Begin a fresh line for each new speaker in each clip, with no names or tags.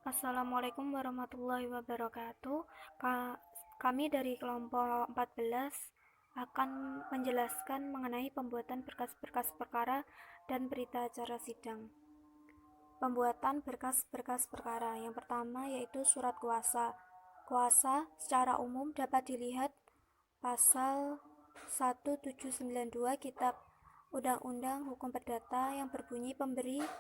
Assalamualaikum warahmatullahi wabarakatuh. Kami dari kelompok 14 akan menjelaskan mengenai pembuatan berkas-berkas perkara dan berita acara sidang. Pembuatan berkas-berkas perkara. Yang pertama yaitu surat kuasa. Kuasa secara umum dapat dilihat pasal 1792 Kitab Undang-Undang Hukum Perdata yang berbunyi pemberian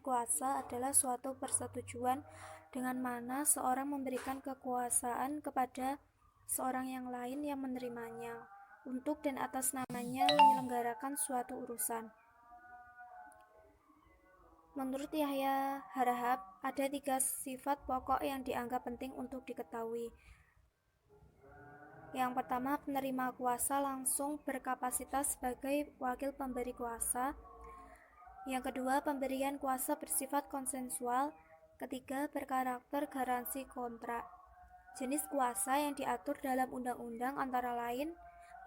kuasa adalah suatu persetujuan dengan mana seorang memberikan kekuasaan kepada seorang yang lain yang menerimanya untuk dan atas namanya menyelenggarakan suatu urusan. Menurut Yahya Harahap, ada 3 sifat pokok yang dianggap penting untuk diketahui. Yang pertama, penerima kuasa langsung berkapasitas sebagai wakil pemberi kuasa. Yang kedua, pemberian kuasa bersifat konsensual. Ketiga, berkarakter garansi kontrak. Jenis kuasa yang diatur dalam undang-undang antara lain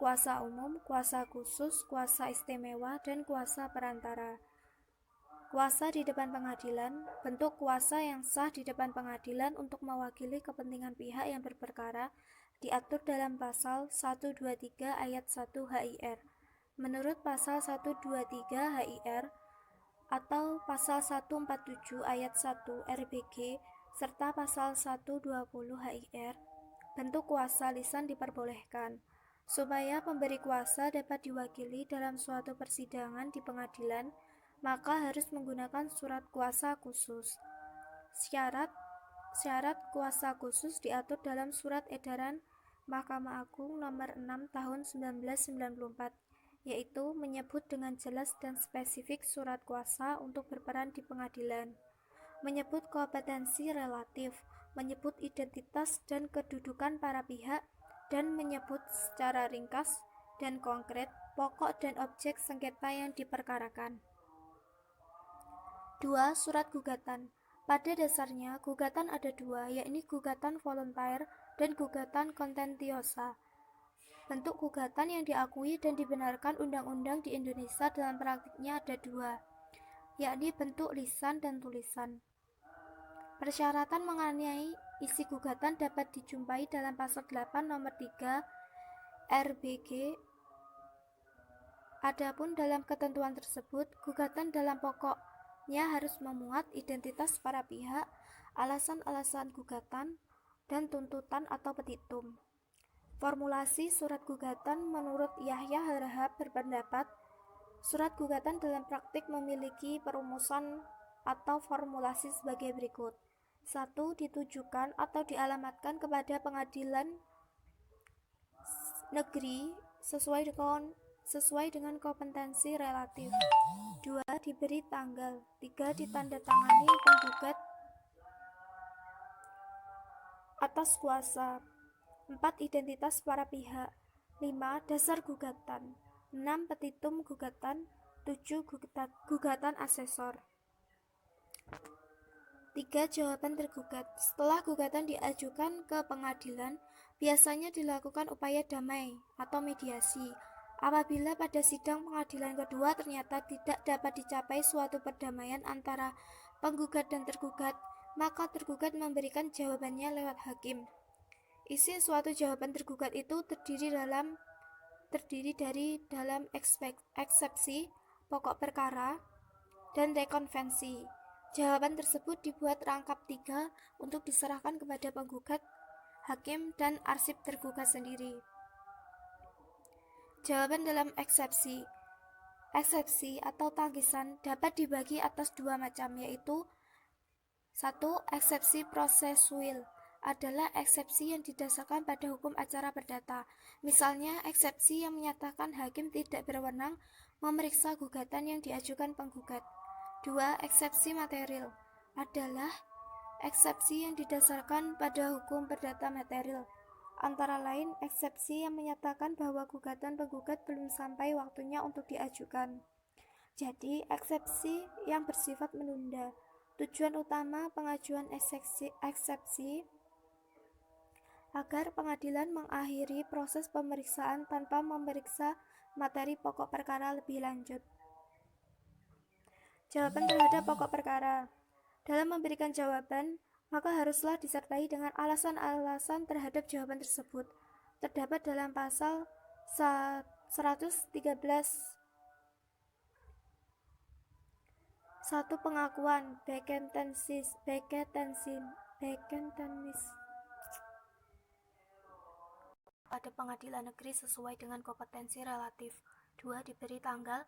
kuasa umum, kuasa khusus, kuasa istimewa, dan kuasa perantara. Kuasa di depan pengadilan. Bentuk kuasa yang sah di depan pengadilan untuk mewakili kepentingan pihak yang berperkara diatur dalam pasal 123 ayat 1 HIR. Menurut pasal 123 HIR atau pasal 147 ayat 1 RBG serta pasal 120 HIR, bentuk kuasa lisan diperbolehkan. Supaya pemberi kuasa dapat diwakili dalam suatu persidangan di pengadilan, maka harus menggunakan surat kuasa khusus. Syarat kuasa khusus diatur dalam Surat Edaran Mahkamah Agung Nomor 6 Tahun 1994, yaitu menyebut dengan jelas dan spesifik surat kuasa untuk berperan di pengadilan, menyebut kompetensi relatif, menyebut identitas dan kedudukan para pihak, dan menyebut secara ringkas dan konkret pokok dan objek sengketa yang diperkarakan. 2. Surat gugatan. Pada dasarnya, gugatan ada dua, yakni gugatan voluntair dan gugatan kontentiosa. Bentuk gugatan yang diakui dan dibenarkan undang-undang di Indonesia dalam praktiknya ada dua, yakni bentuk lisan dan tulisan. Persyaratan mengenai isi gugatan dapat dijumpai dalam pasal 8 nomor 3 RBG. Adapun dalam ketentuan tersebut, gugatan dalam pokoknya harus memuat identitas para pihak, alasan-alasan gugatan, dan tuntutan atau petitum. Formulasi surat gugatan menurut Yahya Harahap berpendapat, surat gugatan dalam praktik memiliki perumusan atau formulasi sebagai berikut. 1. Ditujukan atau dialamatkan kepada pengadilan negeri sesuai dengan kompetensi relatif. 2. Diberi tanggal. 3. Ditandatangani penggugat atas kuasa. 4. Identitas para pihak. 5. Dasar gugatan. 6. Petitum gugatan. 7. Gugatan asesor. 3. Jawaban tergugat. Setelah gugatan diajukan ke pengadilan, biasanya dilakukan upaya damai atau mediasi. Apabila pada sidang pengadilan kedua ternyata tidak dapat dicapai suatu perdamaian antara penggugat dan tergugat, maka tergugat memberikan jawabannya lewat hakim. Isi suatu jawaban tergugat itu terdiri dari eksepsi, pokok perkara, dan rekonvensi. Jawaban tersebut dibuat rangkap 3 untuk diserahkan kepada penggugat, hakim, dan arsip tergugat sendiri. Jawaban dalam eksepsi. Eksepsi atau tangkisan dapat dibagi atas dua macam, yaitu 1. Eksepsi prosesuil adalah eksepsi yang didasarkan pada hukum acara perdata. Misalnya, eksepsi yang menyatakan hakim tidak berwenang memeriksa gugatan yang diajukan penggugat. 2. Eksepsi material adalah eksepsi yang didasarkan pada hukum perdata material. Antara lain, eksepsi yang menyatakan bahwa gugatan penggugat belum sampai waktunya untuk diajukan. Jadi, eksepsi yang bersifat menunda. Tujuan utama pengajuan eksepsi agar pengadilan mengakhiri proses pemeriksaan tanpa memeriksa materi pokok perkara lebih lanjut. Jawaban terhadap pokok perkara. Dalam memberikan jawaban, maka haruslah disertai dengan alasan-alasan terhadap jawaban tersebut. Terdapat dalam pasal 113 satu pengakuan bekentenis pada pengadilan negeri sesuai dengan kompetensi relatif. 2. Diberi tanggal.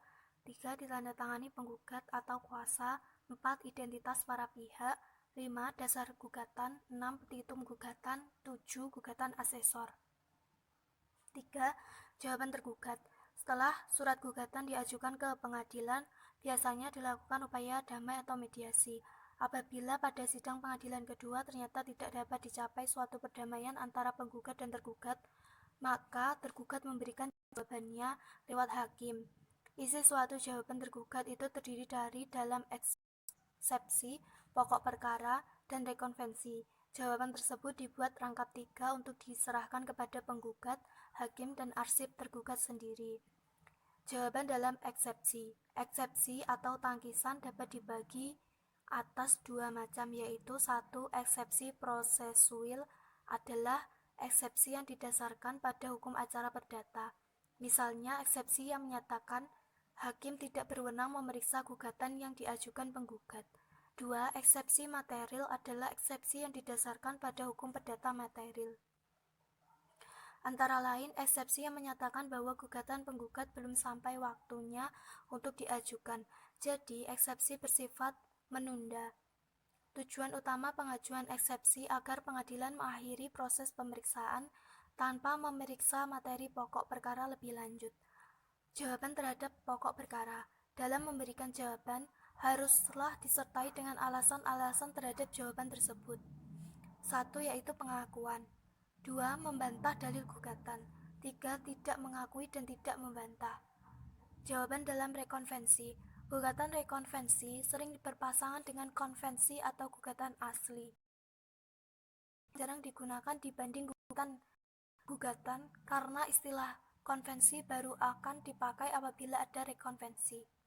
3. Ditandatangani penggugat atau kuasa. 4. Identitas para pihak. 5. Dasar gugatan. 6. Petitum gugatan. 7. Gugatan asesor. 3. Jawaban tergugat. Setelah surat gugatan diajukan ke pengadilan, biasanya dilakukan upaya damai atau mediasi. Apabila pada sidang pengadilan kedua ternyata tidak dapat dicapai suatu perdamaian antara penggugat dan tergugat, maka tergugat memberikan jawabannya lewat hakim. Isi suatu jawaban tergugat itu terdiri dari dalam eksepsi, pokok perkara, dan rekonvensi. Jawaban tersebut dibuat rangkap 3 untuk diserahkan kepada penggugat, hakim, dan arsip tergugat sendiri. Jawaban dalam eksepsi. Eksepsi atau tangkisan dapat dibagi atas 2 macam, yaitu 1. Eksepsi prosesuil adalah eksepsi yang didasarkan pada hukum acara perdata. Misalnya, eksepsi yang menyatakan hakim tidak berwenang memeriksa gugatan yang diajukan penggugat. 2. Eksepsi material adalah eksepsi yang didasarkan pada hukum perdata material. Antara lain, eksepsi yang menyatakan bahwa gugatan penggugat belum sampai waktunya untuk diajukan. Jadi, eksepsi bersifat menunda. Tujuan utama pengajuan eksepsi agar pengadilan mengakhiri proses pemeriksaan tanpa memeriksa materi pokok perkara lebih lanjut. Jawaban terhadap pokok perkara. Dalam memberikan jawaban, haruslah disertai dengan alasan-alasan terhadap jawaban tersebut. 1. Yaitu pengakuan. 2. Membantah dalil gugatan. 3. Tidak mengakui dan tidak membantah. Jawaban dalam rekonvensi. Gugatan rekonvensi sering berpasangan dengan konvensi atau gugatan asli. Jarang digunakan dibanding gugatan karena istilah konvensi baru akan dipakai apabila ada rekonvensi.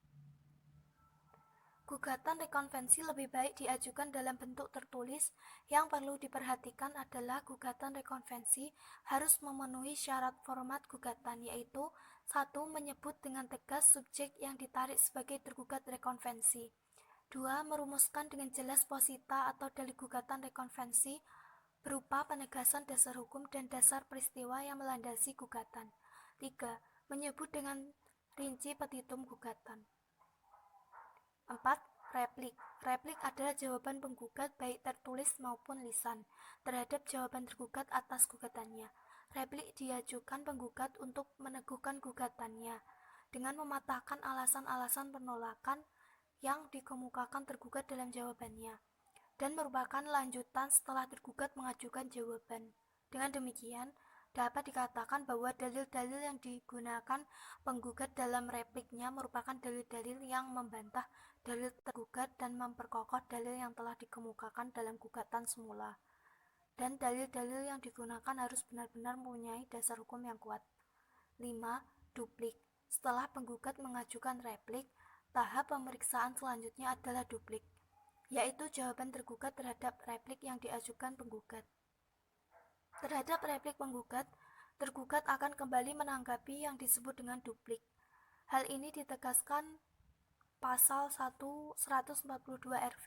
Gugatan rekonvensi lebih baik diajukan dalam bentuk tertulis. Yang perlu diperhatikan adalah gugatan rekonvensi harus memenuhi syarat format gugatan, yaitu 1. Menyebut dengan tegas subjek yang ditarik sebagai tergugat rekonvensi. 2. Merumuskan dengan jelas posita atau dalil gugatan rekonvensi berupa penegasan dasar hukum dan dasar peristiwa yang melandasi gugatan. 3. Menyebut dengan rinci petitum gugatan. 4. Replik. Replik adalah jawaban penggugat baik tertulis maupun lisan terhadap jawaban tergugat atas gugatannya. Replik diajukan penggugat untuk meneguhkan gugatannya dengan mematahkan alasan-alasan penolakan yang dikemukakan tergugat dalam jawabannya dan merupakan lanjutan setelah tergugat mengajukan jawaban. Dengan demikian, dapat dikatakan bahwa dalil-dalil yang digunakan penggugat dalam repliknya merupakan dalil-dalil yang membantah dalil tergugat dan memperkokoh dalil yang telah dikemukakan dalam gugatan semula. Dan dalil-dalil yang digunakan harus benar-benar mempunyai dasar hukum yang kuat. 5. Duplik. Setelah penggugat mengajukan replik, tahap pemeriksaan selanjutnya adalah duplik, yaitu jawaban tergugat terhadap replik yang diajukan penggugat. Terhadap replik penggugat, tergugat akan kembali menanggapi yang disebut dengan duplik. Hal ini ditegaskan pasal 142 RV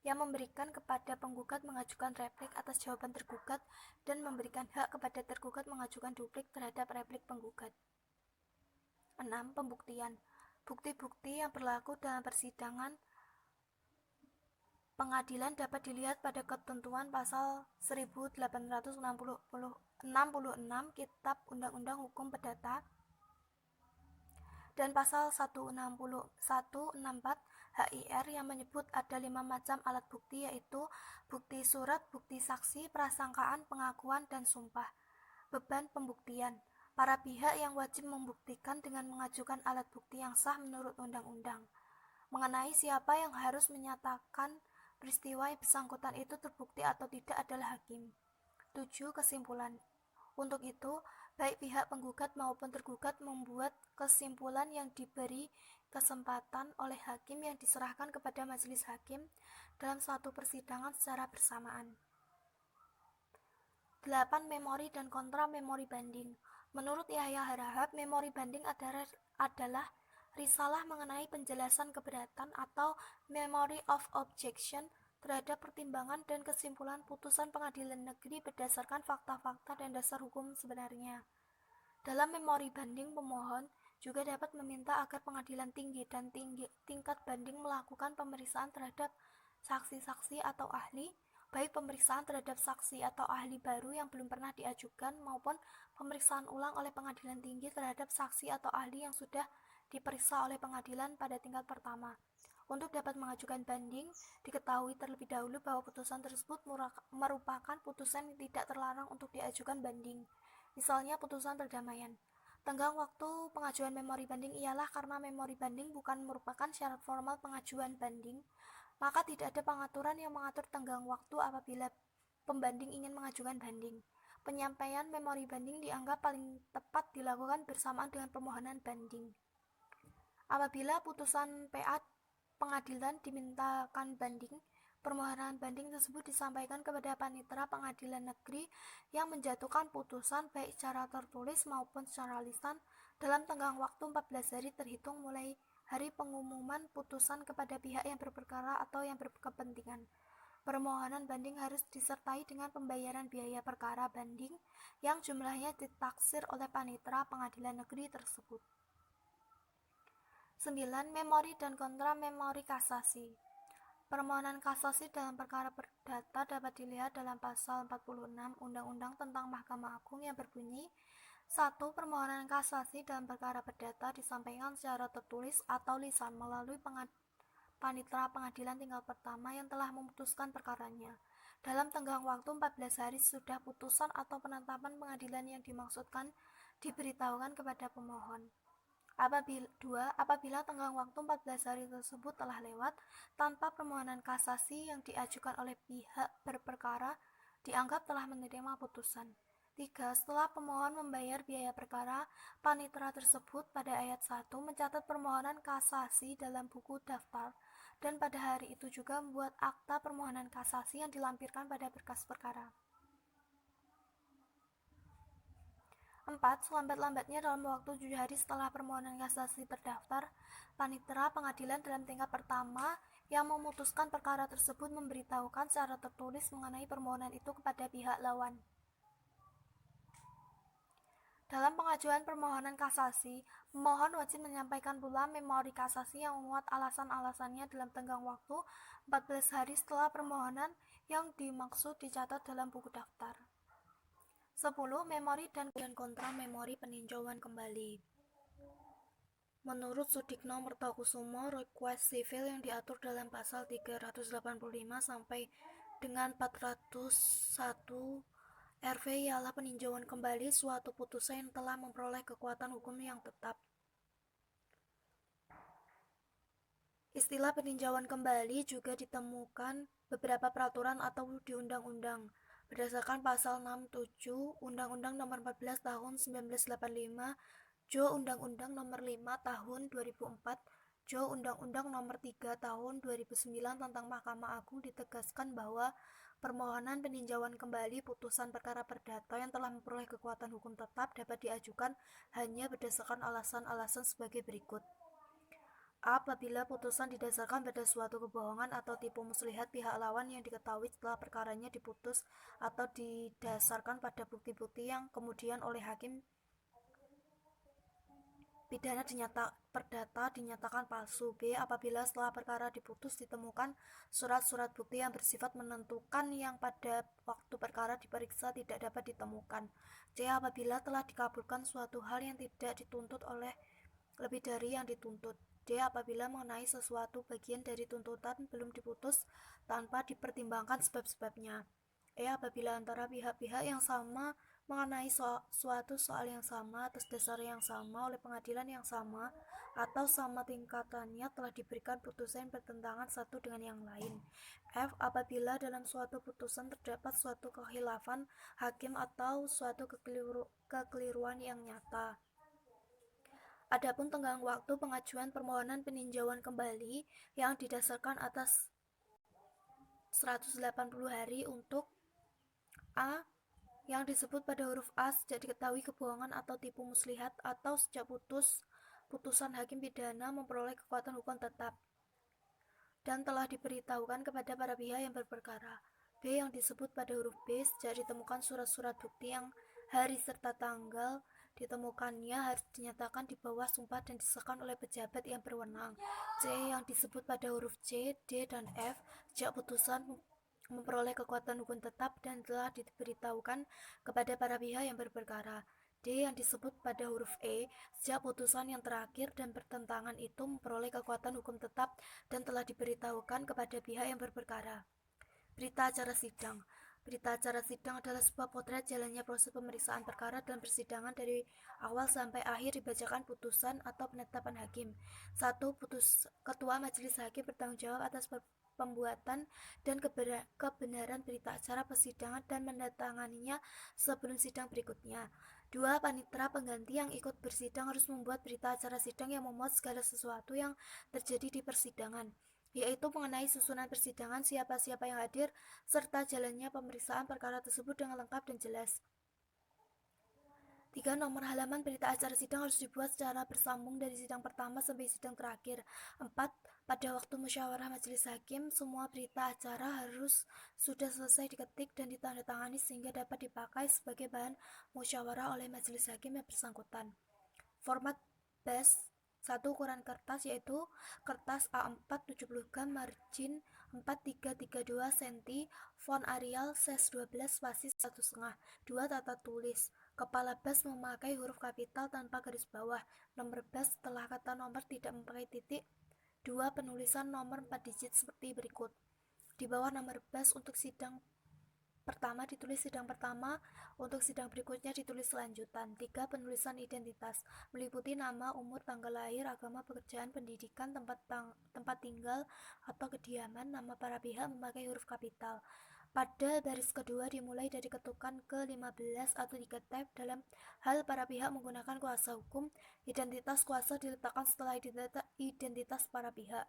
yang memberikan kepada penggugat mengajukan replik atas jawaban tergugat dan memberikan hak kepada tergugat mengajukan duplik terhadap replik penggugat. 6. Pembuktian. Bukti-bukti yang berlaku dalam persidangan pengadilan dapat dilihat pada ketentuan pasal 1866 Kitab Undang-Undang Hukum Perdata dan pasal 164 HIR yang menyebut ada 5 macam alat bukti, yaitu bukti surat, bukti saksi, prasangkaan, pengakuan, dan sumpah. Beban pembuktian. Para pihak yang wajib membuktikan dengan mengajukan alat bukti yang sah menurut undang-undang. Mengenai siapa yang harus menyatakan peristiwa yang bersangkutan itu terbukti atau tidak adalah hakim. 7. Kesimpulan. Untuk itu, baik pihak penggugat maupun tergugat membuat kesimpulan yang diberi kesempatan oleh hakim yang diserahkan kepada majelis hakim dalam suatu persidangan secara bersamaan. 8. Memori dan kontra memori banding. Menurut Yahya Harahap, memori banding adalah risalah mengenai penjelasan keberatan atau memory of objection terhadap pertimbangan dan kesimpulan putusan pengadilan negeri berdasarkan fakta-fakta dan dasar hukum sebenarnya. Dalam memori banding, pemohon juga dapat meminta agar pengadilan tinggi dan tingkat banding melakukan pemeriksaan terhadap saksi-saksi atau ahli, baik pemeriksaan terhadap saksi atau ahli baru yang belum pernah diajukan maupun pemeriksaan ulang oleh pengadilan tinggi terhadap saksi atau ahli yang sudah diperiksa oleh pengadilan pada tingkat pertama. Untuk dapat mengajukan banding, diketahui terlebih dahulu bahwa putusan tersebut merupakan putusan yang tidak terlarang untuk diajukan banding. Misalnya putusan perdamaian. Tenggang waktu pengajuan memori banding ialah karena memori banding bukan merupakan syarat formal pengajuan banding, maka tidak ada pengaturan yang mengatur tenggang waktu apabila pembanding ingin mengajukan banding. Penyampaian memori banding dianggap paling tepat dilakukan bersamaan dengan permohonan banding. Apabila putusan PA pengadilan dimintakan banding, permohonan banding tersebut disampaikan kepada panitera pengadilan negeri yang menjatuhkan putusan baik secara tertulis maupun secara lisan dalam tenggang waktu 14 hari terhitung mulai hari pengumuman putusan kepada pihak yang berperkara atau yang berkepentingan. Permohonan banding harus disertai dengan pembayaran biaya perkara banding yang jumlahnya ditaksir oleh panitera pengadilan negeri tersebut. 9. Memori dan kontra memori kasasi. Permohonan kasasi dalam perkara perdata dapat dilihat dalam pasal 46 Undang-Undang tentang Mahkamah Agung yang berbunyi 1. Permohonan kasasi dalam perkara perdata disampaikan secara tertulis atau lisan melalui panitera pengadilan tingkat pertama yang telah memutuskan perkaranya dalam tenggang waktu 14 hari sesudah putusan atau penetapan pengadilan yang dimaksudkan diberitahukan kepada pemohon. Apabila tenggang waktu 14 hari tersebut telah lewat tanpa permohonan kasasi yang diajukan oleh pihak berperkara dianggap telah menerima putusan. 3. Setelah pemohon membayar biaya perkara, panitera tersebut pada ayat 1 mencatat permohonan kasasi dalam buku daftar dan pada hari itu juga membuat akta permohonan kasasi yang dilampirkan pada berkas perkara. 4. Selambat-lambatnya dalam waktu 7 hari setelah permohonan kasasi terdaftar, panitera pengadilan dalam tingkat pertama yang memutuskan perkara tersebut memberitahukan secara tertulis mengenai permohonan itu kepada pihak lawan. Dalam pengajuan permohonan kasasi, pemohon wajib menyampaikan pula memori kasasi yang memuat alasan-alasannya dalam tenggang waktu 14 hari setelah permohonan yang dimaksud dicatat dalam buku daftar. 10. Memori dan kontra memori peninjauan kembali. Menurut Sudikno Mertokusumo, request civil yang diatur dalam pasal 385 sampai dengan 401 RV ialah peninjauan kembali suatu putusan yang telah memperoleh kekuatan hukum yang tetap. Istilah peninjauan kembali juga ditemukan beberapa peraturan atau di undang-undang. Berdasarkan pasal 67 Undang-Undang Nomor 14 Tahun 1985, Jo Undang-Undang Nomor 5 Tahun 2004, Jo Undang-Undang Nomor 3 Tahun 2009 tentang Mahkamah Agung ditegaskan bahwa permohonan peninjauan kembali putusan perkara perdata yang telah memperoleh kekuatan hukum tetap dapat diajukan hanya berdasarkan alasan-alasan sebagai berikut. Apabila putusan didasarkan pada suatu kebohongan atau tipu muslihat pihak lawan yang diketahui setelah perkaranya diputus atau didasarkan pada bukti-bukti yang kemudian oleh hakim pidana perdata dinyatakan palsu. B. Apabila setelah perkara diputus ditemukan surat-surat bukti yang bersifat menentukan yang pada waktu perkara diperiksa tidak dapat ditemukan. C. Apabila telah dikabulkan suatu hal yang tidak dituntut oleh lebih dari yang dituntut. D. Apabila mengenai sesuatu bagian dari tuntutan belum diputus tanpa dipertimbangkan sebab-sebabnya. E. Apabila antara pihak-pihak yang sama mengenai suatu soal yang sama atas dasar yang sama oleh pengadilan yang sama atau sama tingkatannya telah diberikan putusan yang bertentangan satu dengan yang lain. F. Apabila dalam suatu putusan terdapat suatu kekhilafan hakim atau suatu kekeliruan yang nyata. Adapun tenggang waktu pengajuan permohonan peninjauan kembali yang didasarkan atas 180 hari untuk A yang disebut pada huruf A sejak diketahui kebohongan atau tipu muslihat atau sejak putusan hakim pidana memperoleh kekuatan hukum tetap dan telah diberitahukan kepada para pihak yang berperkara. B yang disebut pada huruf B sejak ditemukan surat-surat bukti yang hari serta tanggal ditemukannya harus dinyatakan di bawah sumpah dan disahkan oleh pejabat yang berwenang. C yang disebut pada huruf C, D, dan F sejak putusan memperoleh kekuatan hukum tetap dan telah diberitahukan kepada para pihak yang berperkara. D yang disebut pada huruf E sejak putusan yang terakhir dan bertentangan itu memperoleh kekuatan hukum tetap dan telah diberitahukan kepada pihak yang berperkara. Berita acara sidang. Berita acara sidang adalah sebuah potret jalannya proses pemeriksaan perkara dalam persidangan dari awal sampai akhir dibacakan putusan atau penetapan hakim. 1. Ketua Majelis Hakim bertanggung jawab atas pembuatan dan kebenaran berita acara persidangan dan menandatanganinya sebelum sidang berikutnya. 2. Panitera pengganti yang ikut bersidang harus membuat berita acara sidang yang memuat segala sesuatu yang terjadi di persidangan, yaitu mengenai susunan persidangan, siapa-siapa yang hadir, serta jalannya pemeriksaan perkara tersebut dengan lengkap dan jelas. 3. Nomor halaman berita acara sidang harus dibuat secara bersambung dari sidang pertama sampai sidang terakhir. 4. Pada waktu musyawarah majelis hakim, semua berita acara harus sudah selesai diketik dan ditandatangani sehingga dapat dipakai sebagai bahan musyawarah oleh majelis hakim yang bersangkutan. Format BAS 1. Ukuran kertas yaitu kertas A4 70 gram, margin 4332 cm, font Arial size 12, spasi 1,5. 2. Tata tulis. Kepala BAS memakai huruf kapital tanpa garis bawah. Nomor BAS setelah kata nomor tidak memakai titik. 2. Penulisan nomor 4 digit seperti berikut. Di bawah nomor BAS untuk sidang pertama ditulis sidang pertama, untuk sidang berikutnya ditulis lanjutan. 3. Penulisan identitas meliputi nama, umur, tanggal lahir, agama, pekerjaan, pendidikan, tempat tinggal atau kediaman. Nama para pihak memakai huruf kapital. Pada baris kedua dimulai dari ketukan ke-15 atau 3 tab. Dalam hal para pihak menggunakan kuasa hukum, identitas kuasa diletakkan setelah identitas para pihak.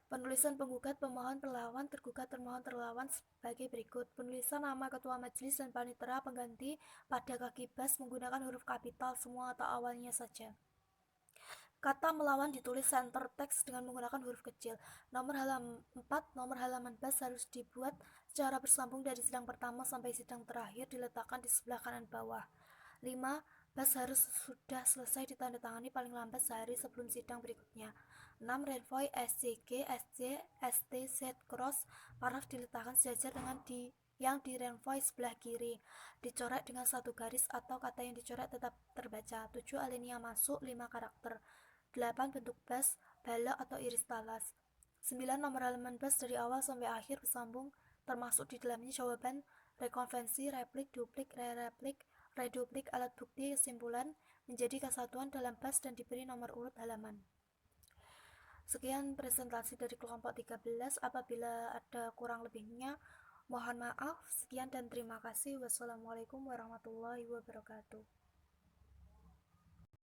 Penulisan penggugat, pemohon, perlawan, tergugat, termohon, terlawan sebagai berikut. Penulisan nama ketua majelis dan panitera pengganti pada kaki BAS menggunakan huruf kapital semua atau awalnya saja. Kata melawan ditulis center text dengan menggunakan huruf kecil. Nomor halaman 4, nomor halaman BAS harus dibuat secara bersambung dari sidang pertama sampai sidang terakhir, diletakkan di sebelah kanan bawah. 5. BAS harus sudah selesai ditandatangani paling lambat sehari sebelum sidang berikutnya. 6. Renvoy SCG, SC, ST, Z, cross, paraf diletakkan sejajar dengan yang direnvoy sebelah kiri, dicoret dengan satu garis atau kata yang dicoret tetap terbaca. 7. Alinea masuk 5 karakter. 8. Bentuk BAS, balok atau iris talas. 9. Nomor halaman BAS dari awal sampai akhir bersambung, termasuk di dalamnya jawaban, rekonvensi, replik, duplik, re-replik, reduplik, alat bukti, kesimpulan, menjadi kesatuan dalam BAS dan diberi nomor urut halaman. Sekian presentasi dari kelompok 13. Apabila ada kurang lebihnya, mohon maaf. Sekian dan terima kasih. Wassalamualaikum warahmatullahi wabarakatuh.